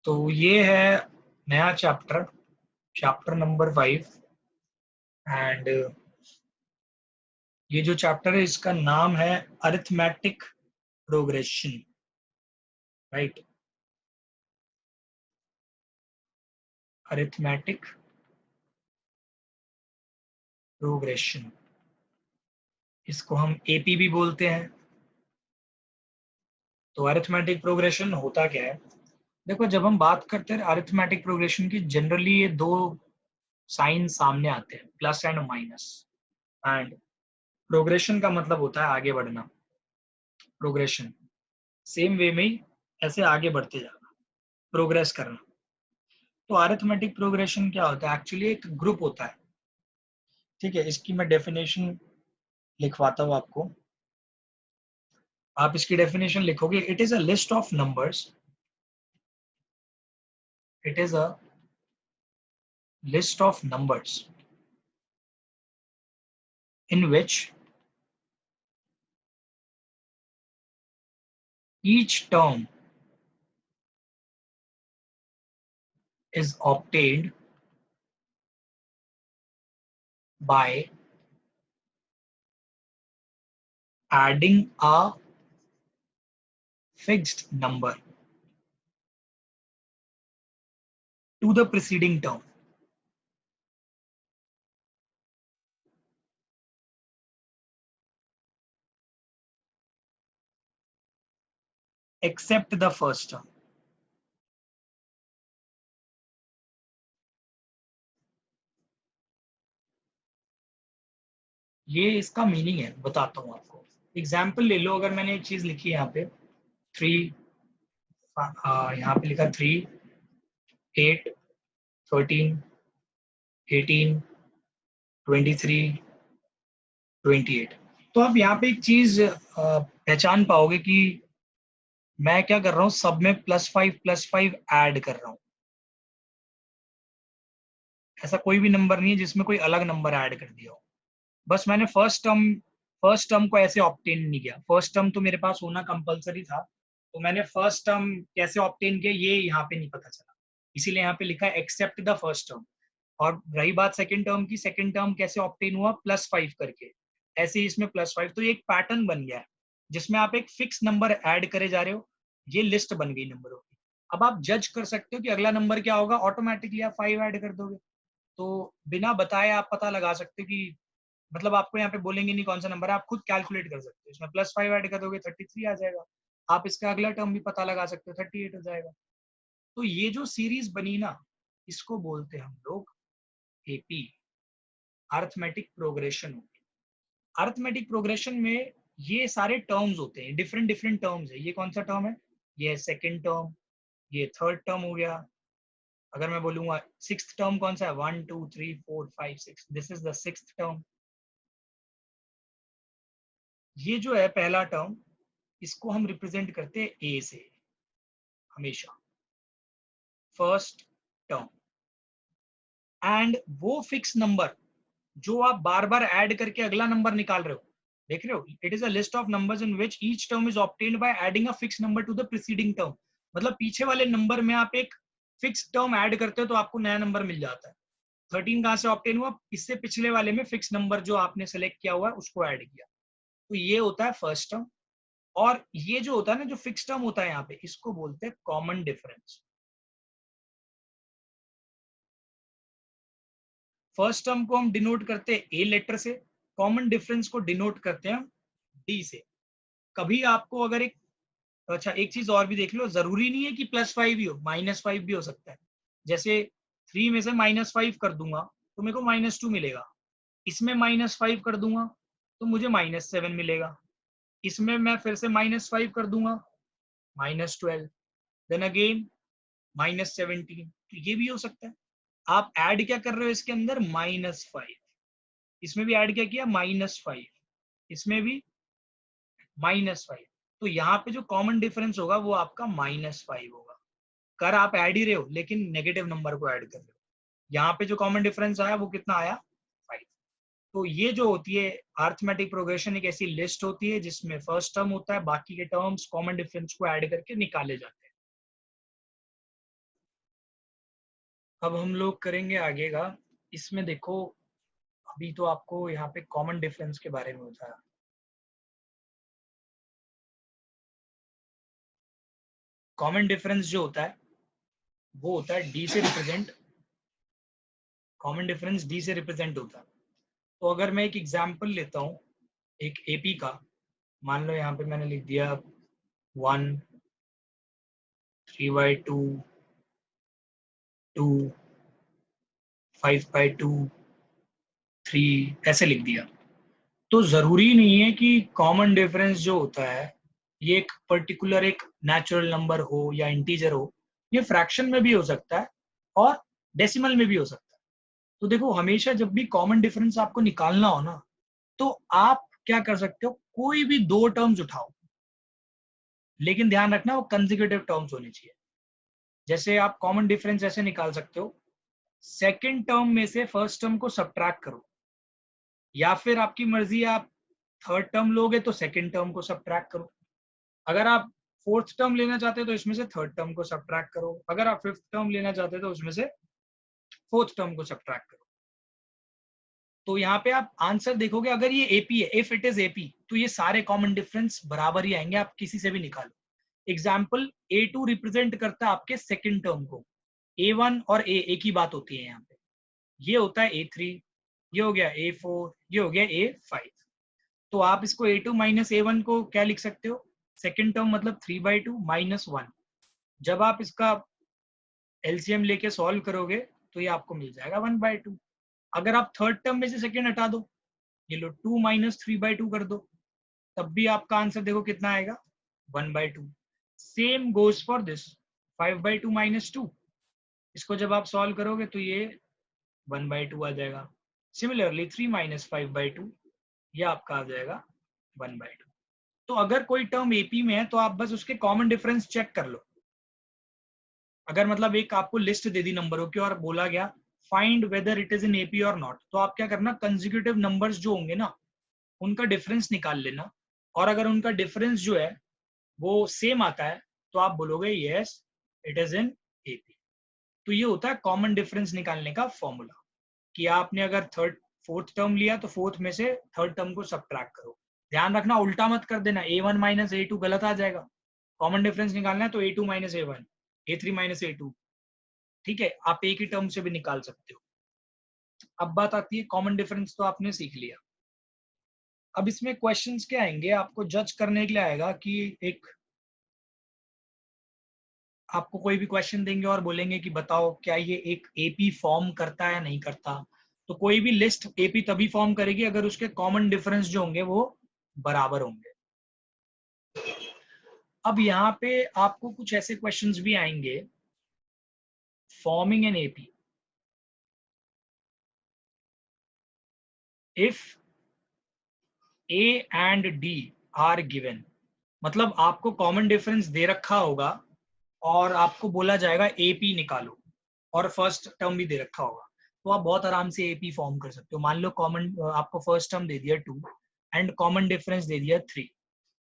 तो ये है नया चैप्टर, चैप्टर नंबर 5। एंड ये जो चैप्टर है इसका नाम है arithmetic progression, right. Arithmetic progression, इसको हम एपी भी बोलते हैं। तो अरिथमेटिक प्रोग्रेशन होता क्या है? देखो, जब हम बात करते हैं अरिथमेटिक प्रोग्रेशन की, जनरली ये दो साइन सामने आते हैं, plus and minus. And progression का मतलब होता है आगे बढ़ना। प्रोग्रेशन सेम वे में ही ऐसे आगे बढ़ते जाना, प्रोग्रेस करना। तो अरिथमेटिक प्रोग्रेशन क्या होता है? एक्चुअली एक ग्रुप होता है, ठीक है। इसकी मैं डेफिनेशन लिखवाता हूँ आपको। आप इसकी डेफिनेशन लिखोगे, it is a list of numbers, it is a list of numbers in which each term is obtained by adding a fixed number to the preceding term. Except the first term. ये इसका meaning है, बताता हूँ आपको। Example ले लो, अगर मैंने एक चीज लिखी है यहाँ पे 3, यहाँ पे लिखा 3, 8, 13, 18, 23, 28। तो आप यहाँ पे एक चीज पहचान पाओगे कि मैं क्या कर रहा हूँ, सब में +5 ऐड कर रहा हूँ। ऐसा कोई भी नंबर नहीं है जिसमें कोई अलग नंबर ऐड कर दिया हो। बस मैंने फर्स्ट टर्म को ऐसे ऑब्टेन नहीं किया। फर्स्ट टर्म तो मेरे पास होना कंपलसरी था, तो मैंने फर्स्ट टर्म कैसे ऑब्टेन किया ये यहाँ पे नहीं पता चला, इसीलिए यहाँ पे लिखा है एक्सेप्ट द फर्स्ट टर्म। और रही बात सेकंड टर्म की, सेकंड टर्म कैसे ऑब्टेन हुआ, +5 करके। ऐसे ही इसमें +5। तो ये एक पैटर्न बन गया है जिसमें आप एक फिक्स नंबर ऐड करे जा रहे हो। ये लिस्ट बन गई नंबरों की। अब आप जज कर सकते हो कि अगला नंबर क्या होगा, ऑटोमेटिकली आप 5 ऐड कर दोगे। तो बिना बताए आप पता लगा सकते हो कि, मतलब आपको यहाँ पे बोलेंगे नहीं कौन सा नंबर है, आप खुद कैलकुलेट कर सकते हो। इसमें +5 ऐड कर दोगे 33 आ जाएगा। आप इसका अगला टर्म भी पता लगा सकते हो, 38 हो जाएगा। तो ये जो सीरीज बनी ना, इसको बोलते हैं हम लोग AP, arithmetic progression. Arithmetic progression में ये सारे टर्म्स होते हैं, डिफरेंट डिफरेंट टर्म्स है। ये कौन सा टर्म है? ये सेकेंड टर्म, ये थर्ड टर्म हो गया। अगर मैं बोलूंगा सिक्स्थ टर्म कौन सा है, 1 2 3 4 5 6, this is the sixth term. ये जो है पहला टर्म, इसको हम रिप्रेजेंट करते हैं ए से हमेशा, फर्स्ट टर्म। एंड वो फिक्स नंबर जो आप बार बार ऐड करके अगला नंबर निकाल रहे हो, देख रहे हो, it is a list of numbers in which each term is obtained by adding a fix number two the preceding term. मतलब पीछे वाले नंबर में आप एक फिक्स टर्म ऐड करते हो तो आपको नया नंबर मिल जाता है। 13 कहाँ से ऑब्टेन हुआ, इससे पिछले वाले में फिक्स नंबर जो आपने सेलेक्ट किया हुआ है उसको ऐड किया। तो ये होता है फर्स्ट टर्म। और ये जो होता है ना, जो फिक्स टर्म होता है यहाँ पे, इसको बोलते हैं कॉमन डिफरेंस। फर्स्ट टर्म को हम डिनोट करते हैं ए लेटर से, कॉमन डिफरेंस को डिनोट करते हैं डी से। कभी आपको अगर एक, अच्छा एक चीज और भी देख लो, जरूरी नहीं है कि +5 ही हो, -5 भी हो सकता है। जैसे 3 में से -5 कर दूंगा तो मेरे को -2 मिलेगा। इसमें -5 कर दूंगा तो मुझे -7 मिलेगा। इसमें मैं फिर से -5 कर दूंगा, -12, देन अगेन -17। तो ये भी हो सकता है। आप ऐड क्या कर रहे हो इसके अंदर, -5। इसमें भी ऐड क्या किया, -5। इसमें भी -5। तो यहाँ पे जो कॉमन डिफरेंस होगा वो आपका -5 होगा। कर आप ऐड ही रहे हो लेकिन नेगेटिव नंबर को ऐड कर रहे हो। यहाँ पे जो कॉमन डिफरेंस आया वो कितना आया, 5। तो ये जो होती है अरिथमेटिक प्रोग्रेशन, एक ऐसी लिस्ट होती है जिसमें फर्स्ट टर्म होता है, बाकी के टर्म्स कॉमन डिफरेंस को ऐड करके निकाले जाते हैं। अब हम लोग करेंगे आगे का। इसमें देखो, अभी तो आपको यहाँ पे कॉमन डिफरेंस के बारे में बताया। कॉमन डिफरेंस जो होता है वो होता है डी से रिप्रेजेंट। कॉमन डिफरेंस डी से रिप्रेजेंट होता है। तो अगर मैं एक एग्जांपल लेता हूँ एक एपी का, मान लो यहाँ पे मैंने लिख दिया 1, 3/2, 2, 5/2, 3, ऐसे लिख दिया। तो जरूरी नहीं है कि कॉमन डिफरेंस जो होता है ये एक पर्टिकुलर एक नेचुरल नंबर हो या इंटीजर हो। ये फ्रैक्शन में भी हो सकता है और डेसिमल में भी हो सकता है। तो देखो, हमेशा जब भी कॉमन डिफरेंस आपको निकालना हो ना, तो आप क्या कर सकते हो, कोई भी दो टर्म्स उठाओ, लेकिन ध्यान रखना वो कंसेक्यूटिव टर्म्स होने चाहिए। जैसे आप कॉमन डिफरेंस ऐसे निकाल सकते हो, सेकेंड टर्म में से फर्स्ट टर्म को सब्ट्रैक्ट करो, या फिर आपकी मर्जी, आप थर्ड टर्म लोगे तो सेकेंड टर्म को सब्ट्रैक्ट करो। अगर आप फोर्थ टर्म लेना चाहते हो तो इसमें से थर्ड टर्म को सब्ट्रैक्ट करो। अगर आप फिफ्थ टर्म लेना चाहते हो तो उसमें से फोर्थ टर्म को सब्ट्रैक्ट करो। तो यहाँ पे आप आंसर देखोगे, अगर ये एपी है, इफ इट इज एपी, तो ये सारे कॉमन डिफरेंस बराबर ही आएंगे, आप किसी से भी निकालो। एग्जाम्पल, A2 रिप्रेजेंट करता है आपके सेकेंड टर्म को, A1 और A एक ही बात होती है यहाँ पे। ये होता है A3, ये हो गया A4, ये हो गया A5। तो आप इसको A2 माइनस A1 को क्या लिख सकते हो, सेकेंड टर्म मतलब 3/2 माइनस 1। जब आप इसका एलसीएम लेके सॉल्व करोगे तो ये आपको मिल जाएगा 1/2। अगर आप थर्ड टर्म में से सेकेंड हटा दो, ये लो 2 माइनस 3/2 कर दो, तब भी आपका आंसर देखो कितना आएगा, 1/2। Same goes for this, 5/2 minus 2, इसको जब आप सॉल्व करोगे तो ये 1/2 आ जाएगा। सिमिलरली 3 माइनस 5/2, ये आपका आ जाएगा 1/2। तो अगर कोई टर्म एपी में है तो आप बस उसके कॉमन डिफरेंस चेक कर लो। अगर मतलब एक आपको लिस्ट दे दी नंबरों की और बोला गया find whether it is in AP और नॉट, तो आप क्या करना, कंसेक्यूटिव नंबर्स जो होंगे ना उनका डिफरेंस निकाल लेना। और अगर उनका डिफरेंस जो है वो सेम आता है तो आप बोलोगे yes it is in AP. तो ये होता है कॉमन डिफरेंस निकालने का फॉर्मूला, कि आपने अगर थर्ड फोर्थ टर्म लिया तो फोर्थ में से थर्ड टर्म को सब्ट्रैक्ट करो। ध्यान रखना उल्टा मत कर देना, A1 माइनस A2 गलत आ जाएगा। कॉमन डिफरेंस निकालना है तो A2 minus A1, A3 minus A2। ठीक है, आप एक ही टर्म से भी निकाल सकते हो। अब बात आती है, कॉमन डिफरेंस तो आपने सीख लिया। अब इसमें क्वेश्चंस क्या आएंगे, आपको जज करने के लिए आएगा कि एक आपको कोई भी क्वेश्चन देंगे और बोलेंगे कि बताओ क्या ये एक एपी फॉर्म करता है या नहीं करता। तो कोई भी लिस्ट एपी तभी फॉर्म करेगी अगर उसके कॉमन डिफरेंस जो होंगे वो बराबर होंगे। अब यहाँ पे आपको कुछ ऐसे क्वेश्चंस भी आएंगे, forming an AP if A and D R given. मतलब आपको कॉमन डिफरेंस दे रखा होगा और आपको बोला जाएगा एपी निकालो, और फर्स्ट टर्म भी दे रखा होगा, तो आप बहुत आराम से एपी फॉर्म कर सकते हो। मान लो कॉमन आपको फर्स्ट टर्म दे दिया 2 एंड कॉमन डिफरेंस दे दिया 3,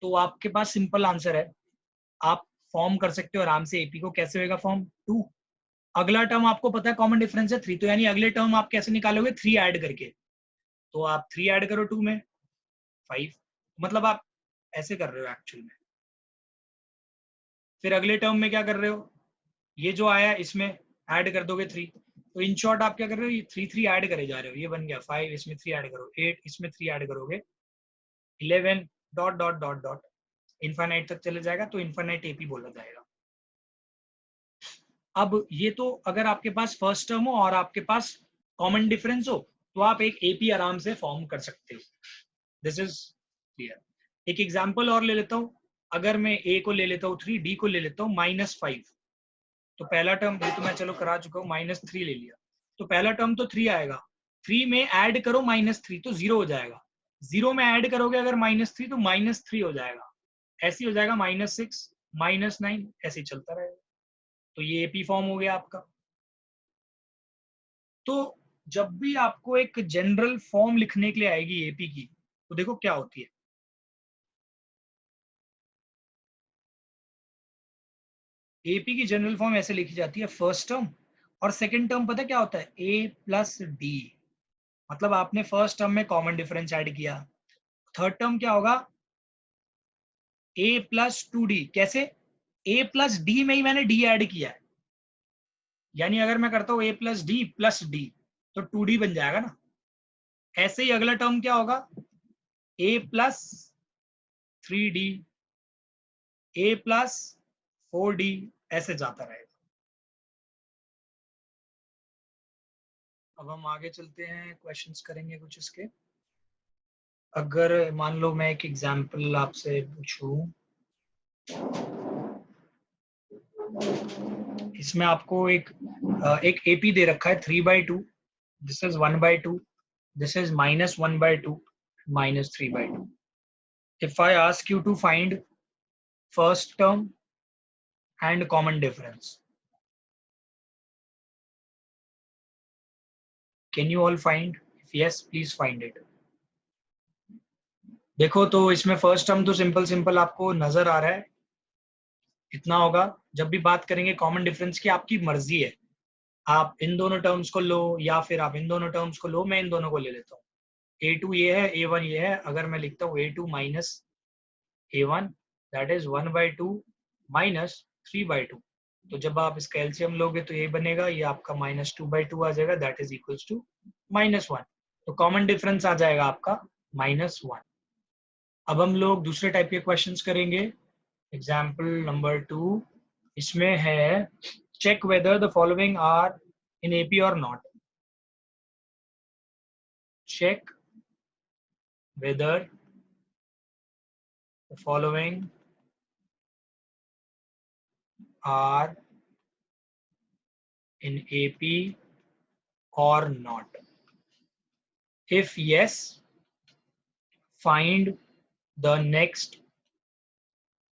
तो आपके पास सिंपल आंसर है, आप फॉर्म कर सकते हो आराम से एपी को। कैसे होगा फॉर्म, 2, अगला टर्म आपको पता है कॉमन डिफरेंस है 3, तो यानी अगले टर्म आप कैसे निकालोगे, 3 ऐड करके। तो आप 3 ऐड करो 2 में, 5, मतलब आप ऐसे कर रहे हो एक्चुअल में। फिर अगले टर्म में क्या कर रहे हो, ये जो आया इसमें ऐड कर दोगे 3। तो इन शॉर्ट आप क्या कर रहे हो, ये 3 ऐड करे जा रहे हो, ये बन गया 5, इसमें 3 ऐड करो 8, इसमें 3 ऐड करोगे 11, dot dot dot dot infinite तक चले जाएगा, तो इनफाइनाइट एपी बोला जाएगा। अब ये तो अगर आपके पास फर्स्ट टर्म हो और आपके पास कॉमन डिफरेंस हो तो आप एक एपी आराम से फॉर्म कर सकते हो। This is clear. एक एग्जांपल और ले लेता हूं, अगर मैं ए को ले लेता हूँ 3, डी को ले लेता हूँ -5, तो पहला टर्म ये तो मैं चलो करा चुका हूँ, -3 ले लिया, तो पहला टर्म तो 3 आएगा, 3 में ऐड करो -3 तो 0 हो जाएगा, 0 में ऐड करोगे अगर -3 तो -3 हो जाएगा, ऐसे हो जाएगा -6, -9, ऐसे ही चलता रहेगा। तो ये एपी फॉर्म हो गया आपका। तो जब भी आपको एक जनरल फॉर्म लिखने के लिए आएगी एपी की, तो देखो क्या होती है, एपी की जनरल फॉर्म ऐसे लिखी जाती है, फर्स्ट टर्म और सेकंड टर्म पता क्या होता है, a प्लस डी, मतलब आपने फर्स्ट टर्म में कॉमन डिफरेंस ऐड किया। थर्ड टर्म क्या होगा, a प्लस टू डी। कैसे, a प्लस डी में ही मैंने d ऐड किया है, यानी अगर मैं करता हूँ a प्लस डी तो 2d बन जाएगा ना। ऐसे ही अगला टर्म क्या होगा, a plus 3d, a plus 4d, ऐसे जाता रहेगा। अब हम आगे चलते हैं, क्वेश्चंस करेंगे कुछ इसके। अगर मान लो मैं एक एग्जांपल आपसे पूछूं, इसमें आपको एक एपी दे रखा है 3/2, this is 1/2, this is -1/2, -3/2। If I ask you to find first term and common difference, can you all find? If yes, please find it. देखो तो इसमें फर्स्ट टर्म तो सिंपल सिंपल आपको नजर आ रहा है, इतना होगा। जब भी बात करेंगे कॉमन डिफरेंस की, आपकी मर्जी है, आप इन दोनों टर्म्स को लो या फिर आप इन दोनों टर्म्स को लो। मैं इन दोनों को ले लेता हूँ। a2 ये है, a1 ये है। अगर मैं लिखता हूँ a2 minus a1, that is 1/2 minus 3/2, तो जब आप इसका एलसीएम लोगे तो ये बनेगा, ये आपका -2/2 आ जाएगा, दैट इज इक्वल्स टू -1। तो कॉमन डिफरेंस आ जाएगा आपका -1। अब हम लोग दूसरे टाइप के क्वेश्चंस करेंगे। एग्जाम्पल नंबर 2, इसमें है check whether the following are in AP और not. Check whether the following are in AP or not. If yes, find the next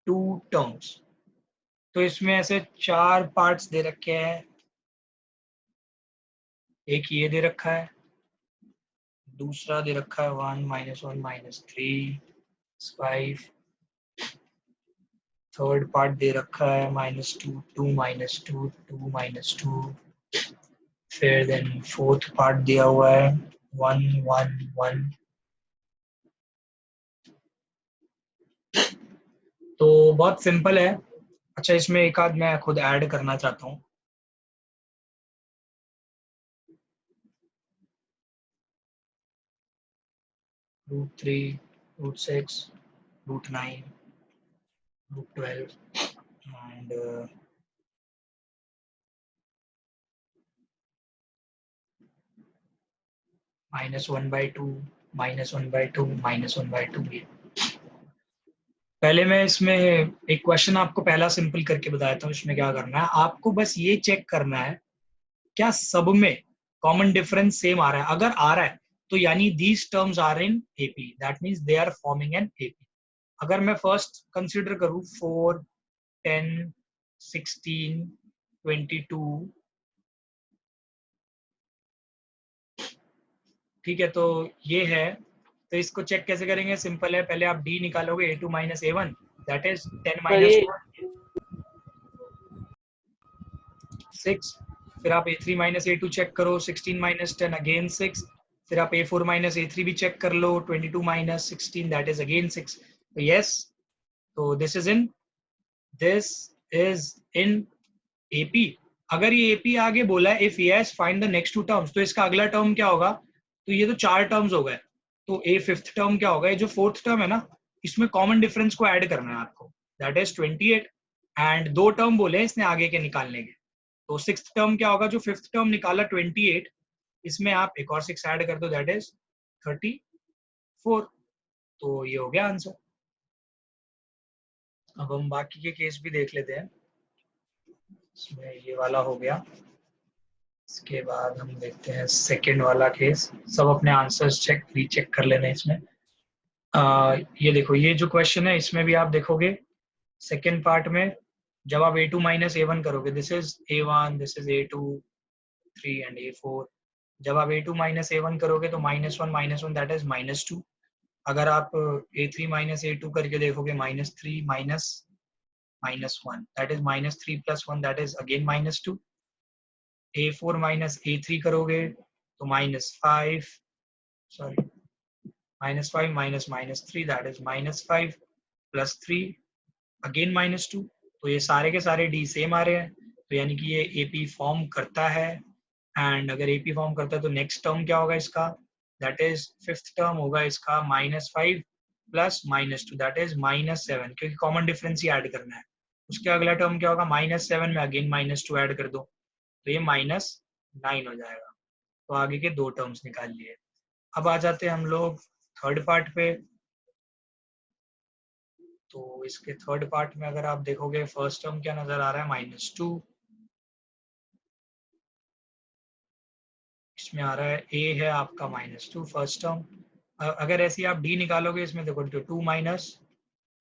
two terms. तो इसमें ऐसे 4 पार्ट्स दे रखे हैं। एक ये दे रखा है, दूसरा दे रखा है 1 -1 -3 5, थर्ड पार्ट दे रखा है -2 2 -2 2 -2, फिर देन फोर्थ पार्ट दिया हुआ है 1 1 1। तो बहुत सिंपल है। अच्छा, इसमें एक आध मैं खुद ऐड करना चाहता हूँ। √3, √6, √9, √12 and -1/2, -1/2, -1/2। पहले मैं इसमें एक क्वेश्चन आपको पहला सिंपल करके बताता हूँ। इसमें क्या करना है, आपको बस ये चेक करना है क्या सब में कॉमन डिफरेंस सेम आ रहा है। अगर आ रहा है तो यानी these terms are in AP, that means they are forming an AP. अगर मैं फर्स्ट कंसीडर करूँ 4, 10, 16, 22, ठीक है, तो ये है। तो इसको चेक कैसे करेंगे, सिंपल है। पहले आप d निकालोगे, a2 minus a1, that is 10 sir ये -2 6। फिर आप a3 माइनस a2 चेक करो, 16 माइनस 10 अगेन 6। फिर आप a4 माइनस a3 भी चेक कर लो, 22 माइनस 16, दैट इज अगेन 6। तो यस, तो दिस इज इन एपी। अगर ये एपी आगे बोला है if yes find the next two terms, तो इसका अगला टर्म क्या होगा। तो ये तो 4 टर्म्स हो गए, तो ए फिफ्थ टर्म क्या होगा, ये जो फोर्थ टर्म है ना, इसमें कॉमन डिफरेंस को ऐड करना है आपको, दैट इज 28। एंड 2 टर्म बोले इसने आगे के निकालने के, तो सिक्स टर्म क्या होगा, जो फिफ्थ टर्म निकाला 28, इसमें आप एक और 6 ऐड कर दो, दैट इज 34। तो ये हो गया आंसर। अब हम बाकी के केस भी देख लेते हैं। इसमें ये वाला हो गया, इसके बाद हम देखते हैं सेकंड वाला केस। सब अपने आंसर्स रीचेक कर लेना इसमें। ये देखो, ये जो क्वेश्चन है इसमें भी आप देखोगे सेकंड पार्ट में, जब आप a2 माइनस a1 करोगे, this is a1, this is a2, 3 and a4। जब आप a2 माइनस a1 करोगे तो -1 दैट इज -2। अगर आप a3 माइनस a2 करके देखोगे, -3 -1 that is -3 + 1 that is again -2। A4 minus A3 करोगे तो -5, sorry -5 minus -3 that is -5 plus 3 again -2। तो ये सारे के सारे डी सेम आ रहे हैं, तो यानी कि ये एपी फॉर्म करता है। एंड अगर एपी फॉर्म करता है तो नेक्स्ट टर्म क्या होगा इसका, दैट इज फिफ्थ टर्म होगा इसका -5 प्लस -2 दैट इज -7, क्योंकि कॉमन डिफरेंस ही ऐड करना है। उसके अगला टर्म क्या होगा, -7 में अगेन -2 ऐड कर दो तो ये -9 हो जाएगा। तो आगे के दो टर्म्स निकाल लिए। अब आ जाते हैं हम लोग थर्ड पार्ट पे। तो इसके थर्ड पार्ट में अगर आप देखोगे फर्स्ट टर्म क्या नजर आ रहा है, -2, इसमें आ रहा है a है आपका -2 फर्स्ट टर्म। अगर ऐसे आप d निकालोगे इसमें देखो तो 2 माइनस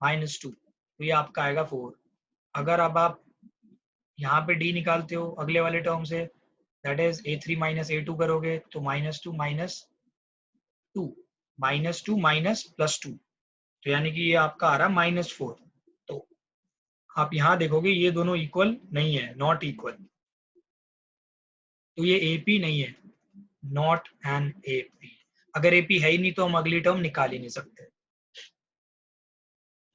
-2 तो ये आपका आएगा 4। अगर अब आप यहाँ पे d निकालते हो अगले वाले टर्म से, that is a3 minus a2 करोगे तो -2 -2 माइनस +2, तो यानी कि ये आपका आ रहा है -4। तो आप यहाँ देखोगे ये दोनों इक्वल नहीं है, नॉट इक्वल, तो ये AP नहीं है, नॉट एन AP। अगर AP है ही नहीं तो हम अगली टर्म निकाल ही नहीं सकते।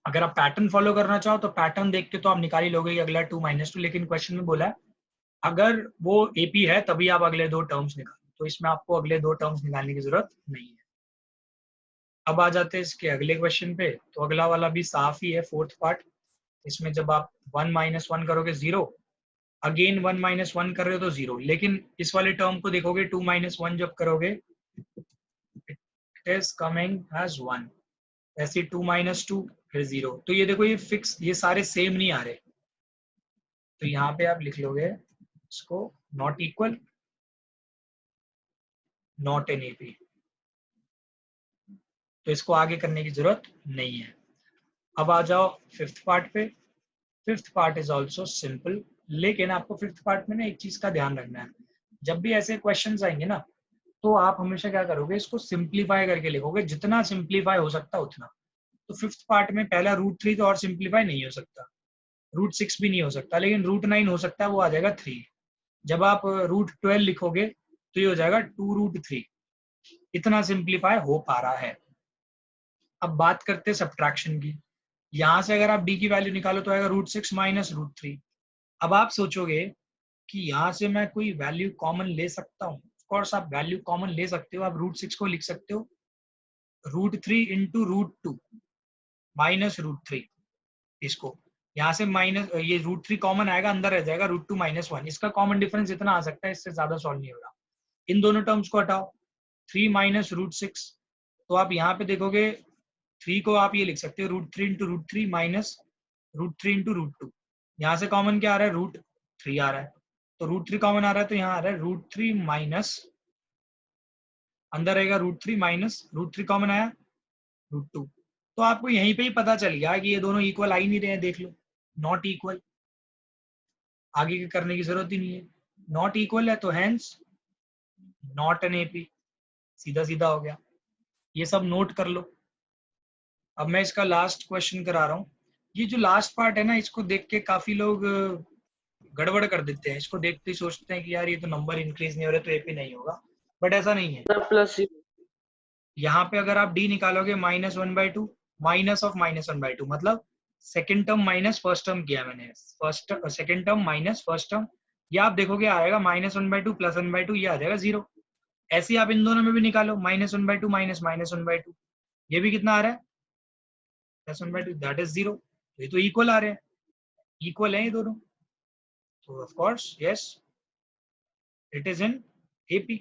अगर आप पैटर्न फॉलो करना चाहो तो पैटर्न देख के तो आप निकाल ही लोगे कि अगला 2 -2, लेकिन क्वेश्चन में बोला है अगर वो AP है तभी आप अगले दो टर्म्स निकालो, तो इसमें आपको अगले दो टर्म्स निकालने की जरूरत नहीं है। अब आ जाते हैं इसके अगले क्वेश्चन पे। तो अगला वाला भी साफ ही है, फोर्थ पार्ट। इसमें जब आप 1 - 1 करोगे 0, अगेन 1 - 1 कर रहे हो तो 0, लेकिन इस वाले टर्म को देखोगे 2 - 1 जब करोगे इट इज कमिंग एज 1, ऐसे 2 - 2 फिर 0। तो ये देखो ये फिक्स, ये सारे सेम नहीं आ रहे, तो यहाँ पे आप लिख लोगे इसको not equal, not an AP, तो इसको आगे करने की जरूरत नहीं है। अब आ जाओ फिफ्थ पार्ट पे। Fifth part is also simple, लेकिन आपको फिफ्थ पार्ट में ना एक चीज का ध्यान रखना है, जब भी ऐसे क्वेश्चंस आएंगे ना तो आप हमेशा क्या करोगे, इसको सिंप्लीफाई करके लिखोगे, जितना सिंप्लीफाई हो सकता है उतना। तो फिफ्थ पार्ट में पहला √3 तो और सिंप्लीफाई नहीं हो सकता, √6 भी नहीं हो सकता, लेकिन √9 हो सकता है, वो आ जाएगा 3। जब आप √12 लिखोगे तो ये हो जाएगा 2√3, इतना सिंप्लीफाई हो पा रहा है। अब बात करते हैं सब्ट्रैक्शन की। यहाँ से अगर आप d की वैल्यू निकालो तो आएगा √6 माइनस √3। अब आप सोचोगे कि यहाँ से मैं कोई वैल्यू कॉमन ले सकता हूँ, ऑफकोर्स आप वैल्यू कॉमन ले सकते हो। आप √6 को लिख सकते हो √3 इंटू √2 माइनस √3, इसको यहाँ से माइनस, ये √3 कॉमन आएगा, अंदर रह जाएगा √2 - 1, इसका कॉमन डिफरेंस इतना आ सकता है, इससे ज्यादा सॉल्व नहीं होगा। इन दोनों टर्म्स को हटाओ, 3 माइनस √6, तो आप यहाँ पे देखोगे 3 को आप ये लिख सकते हो √3 इंटू √3 माइनस √3 इंटू √2। यहाँ से कॉमन क्या आ रहा है, √3 आ रहा है, तो √3 कॉमन आ रहा है, तो यहाँ आ रहा है √3 माइनस, अंदर रहेगा √3 माइनस √3 कॉमन आया √2। तो आपको यहीं पे ही पता चल गया कि ये दोनों इक्वल आ ही नहीं रहे हैं, देख लो नॉट इक्वल, आगे के करने की जरूरत ही नहीं है। नॉट इक्वल है तो हेंस नॉट एन AP, सीधा सीधा हो गया। ये सब नोट कर लो। अब मैं इसका लास्ट क्वेश्चन करा रहा हूँ। ये जो लास्ट पार्ट है ना, इसको देख के काफी लोग गड़बड़ कर देते हैं, इसको देखते ही सोचते हैं कि यार ये तो नंबर इंक्रीज नहीं हो रहे तो AP नहीं होगा, बट ऐसा नहीं है। प्लस यहाँ पे अगर आप d निकालोगे -1/2 माइनस ऑफ -1/2, मतलब second term minus first term किया मैंने, first second term minus first term, ये आप देखोगे आएगा -1/2 प्लस 1/2, ये आ जाएगा 0। ऐसे ही आप इन दोनों में भी निकालो, -1/2 माइनस -1/2, ये भी कितना आ रहा है, +1/2 दैट इज 0। ये तो इक्वल आ रहे हैं, इक्वल है ये दोनों, तो of course yes it is in AP।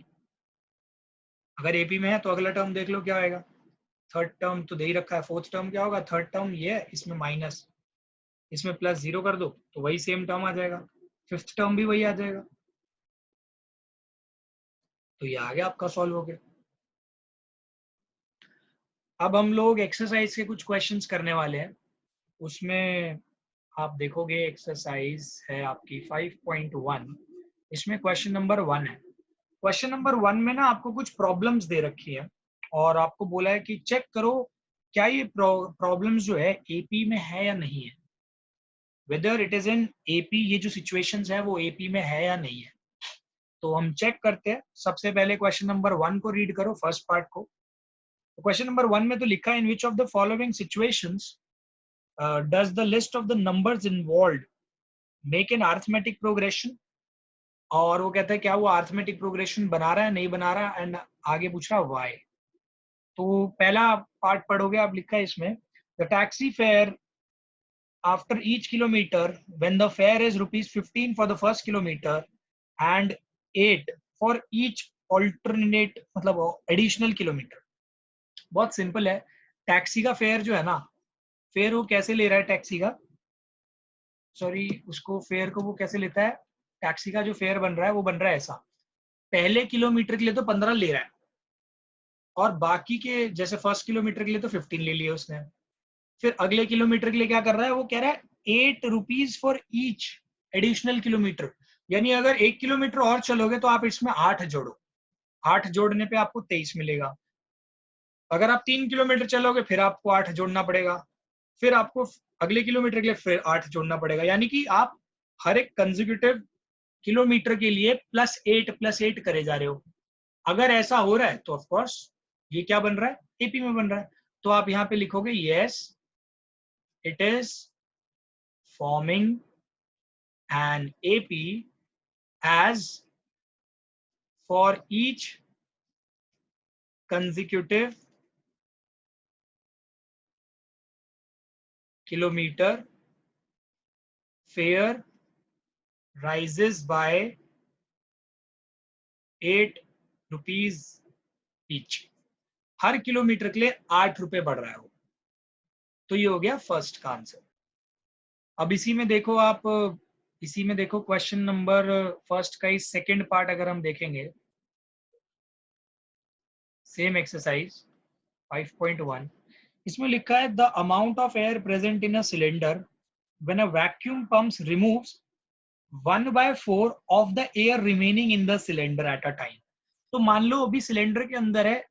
अगर AP में है तो अगला टर्म देख लो क्या आएगा, थर्ड टर्म तो दे ही रखा है, फोर्थ टर्म क्या होगा, थर्ड टर्म ये है, इसमें माइनस, इसमें +0 कर दो तो वही सेम टर्म आ जाएगा, फिफ्थ टर्म भी वही आ जाएगा। तो ये आ गया आपका सॉल्व हो गया। अब हम लोग एक्सरसाइज के कुछ क्वेश्चंस करने वाले हैं। उसमें आप देखोगे एक्सरसाइज है आपकी 5.1, इसमें क्वेश्चन नंबर 1 है। क्वेश्चन नंबर 1 में ना आपको कुछ प्रॉब्लम्स दे रखी है और आपको बोला है कि चेक करो क्या ये प्रॉब्लम्स जो है AP में है या नहीं है, whether it is in AP, ये जो सिचुएशंस है वो AP में है या नहीं है। तो हम चेक करते हैं। सबसे पहले क्वेश्चन नंबर 1 को रीड करो, फर्स्ट पार्ट को। क्वेश्चन नंबर 1 में तो लिखा है, in which of the following situations does the list of the numbers involved make an arithmetic progression. और वो कहता है क्या वो अरिथमेटिक प्रोग्रेशन बना रहा है, नहीं बना रहा, एंड आगे पूछ रहा है व्हाई। तो पहला पार्ट पढ़ोगे आप, लिखा है इसमें, the taxi fare after each kilometer when the fare is rupees 15 for the first kilometer and 8 for each alternate मतलब additional kilometer। बहुत सिंपल है। टैक्सी का फेयर जो है ना, फेयर वो कैसे ले रहा है टैक्सी का, सॉरी उसको फेयर को वो कैसे लेता है, टैक्सी का जो फेयर बन रहा है वो बन रहा है ऐसा, पहले किलोमीटर के लिए तो 15 ले रहा है और बाकी के जैसे फर्स्ट किलोमीटर के लिए तो 15 ले लिया उसने। फिर अगले किलोमीटर के लिए क्या कर रहा है, वो कह रहा है 8 rupees for each additional kilometre. यानी अगर 1 किलोमीटर और चलोगे तो आप इसमें 8 जोड़ो, 8 जोड़ने पे आपको 23 मिलेगा। अगर आप 3 किलोमीटर चलोगे फिर आपको 8 जोड़ना पड़ेगा, फिर आपको अगले किलोमीटर के लिए फिर 8 जोड़ना पड़ेगा। यानी कि आप हर एक कंसेक्यूटिव किलोमीटर के लिए +8 करे जा रहे हो। अगर ऐसा हो रहा है तो ऑफ कोर्स ये क्या बन रहा है, एपी में बन रहा है। तो आप यहाँ पे लिखोगे yes it is forming an AP as for each consecutive kilometer fare rises by 8 rupees each। Her kilometre के लिए 8 रुपए बढ़ रहा है वो। तो ये हो गया फर्स्ट का आंसर। अब इसी में देखो आप, इसी में देखो क्वेश्चन नंबर फर्स्ट का ही सेकंड पार्ट अगर हम देखेंगे, सेम एक्सरसाइज 5.1, इसमें लिखा है the amount of air present in a cylinder when a vacuum pumps removes 1/4 of the air remaining in the cylinder at a time. तो मान लो अभी सिलेंडर के अंदर है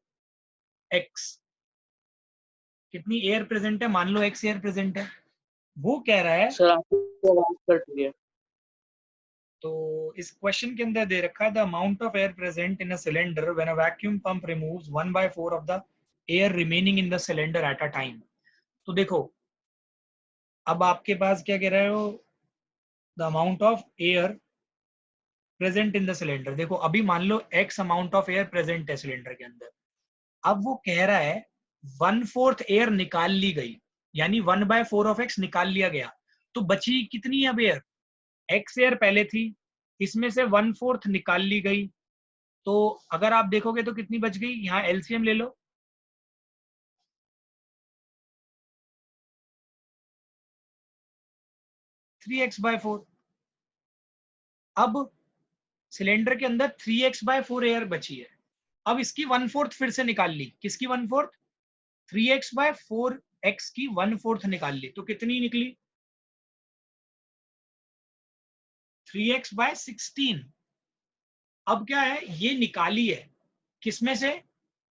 x, कितनी एयर प्रेजेंट है, मान लो x एयर प्रेजेंट है। वो कह रहा है, सर आपकी आवाज कट रही है। तो इस क्वेश्चन के अंदर दे रखा है the amount of air present in a cylinder when a vacuum pump removes 1/4 of the air remaining in the cylinder at a time. तो देखो अब आपके पास क्या कह रहे हो, the amount of air present in the cylinder. देखो अभी मान लो x amount of air present है सिलेंडर के अंदर। अब वो कह रहा है 1/4 एयर निकाल ली गई, यानी 1/4 ऑफ x निकाल लिया गया। तो बची कितनी अब एयर, x एयर पहले थी, इसमें से 1/4 निकाल ली गई। तो अगर आप देखोगे तो कितनी बच गई, यहाँ एलसीएम ले लो, 3x/4। अब सिलेंडर के अंदर 3x/4 एयर बची है। अब इसकी 1/4 फिर से निकाल ली, किसकी 1/4, 3x/4 x की 1/4 निकाल ली। तो कितनी निकली, 3x/16। अब क्या है, ये निकाली है किसमें से,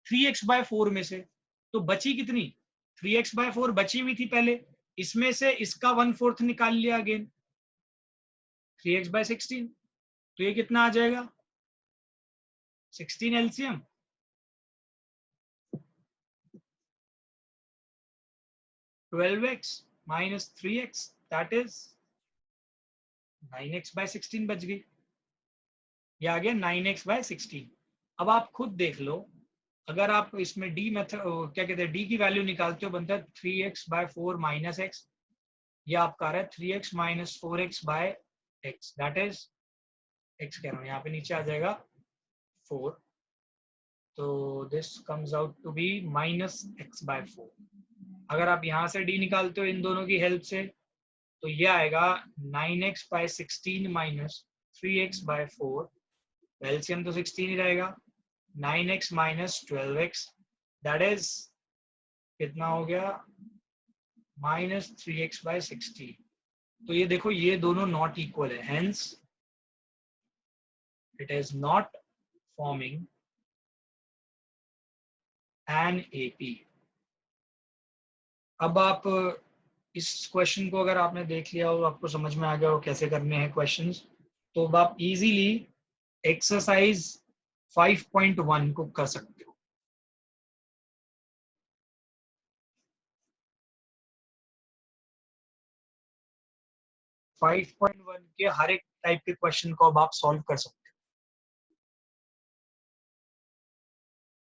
3x/4 में से। तो बची कितनी, 3x/4 बची हुई थी पहले, इसमें से इसका 1/4 निकाल लिया अगेन, 3x/16। तो ये कितना आ जाएगा, 16 LCM, 12x minus 3x that is 9x/16 बच गई। ये आ गया 9x/16। अब आप खुद देख लो, अगर आप इसमें डी मेथड क्या कहते हैं, डी की वैल्यू निकालते हो, बनता है 3x/4 माइनस एक्स, ये आपका आ रहा है 3x minus 4x/x that is, x कह रहा हूँ यहाँ पे नीचे आ जाएगा 4। तो this comes out to be -x/4। अगर आप यहाँ से डी निकालते हो इन दोनों की हेल्प से, तो ये आएगा 9x/16 माइनस 3x/4, एलसीएम तो 16 ही रहेगा, 9x minus 12x that is कितना हो गया, -3x/16। तो ये देखो ये दोनों नॉट इक्वल है, hence it is not forming an AP. अब आप इस क्वेश्चन को अगर आपने देख लिया और आपको समझ में आ गया हो कैसे करने हैं क्वेश्चंस, तो अब आप इजीली एक्सरसाइज 5.1 को कर सकते हो। फाइव पॉइंट वन के हर एक टाइप के क्वेश्चन को अब आप सॉल्व कर सकते हो।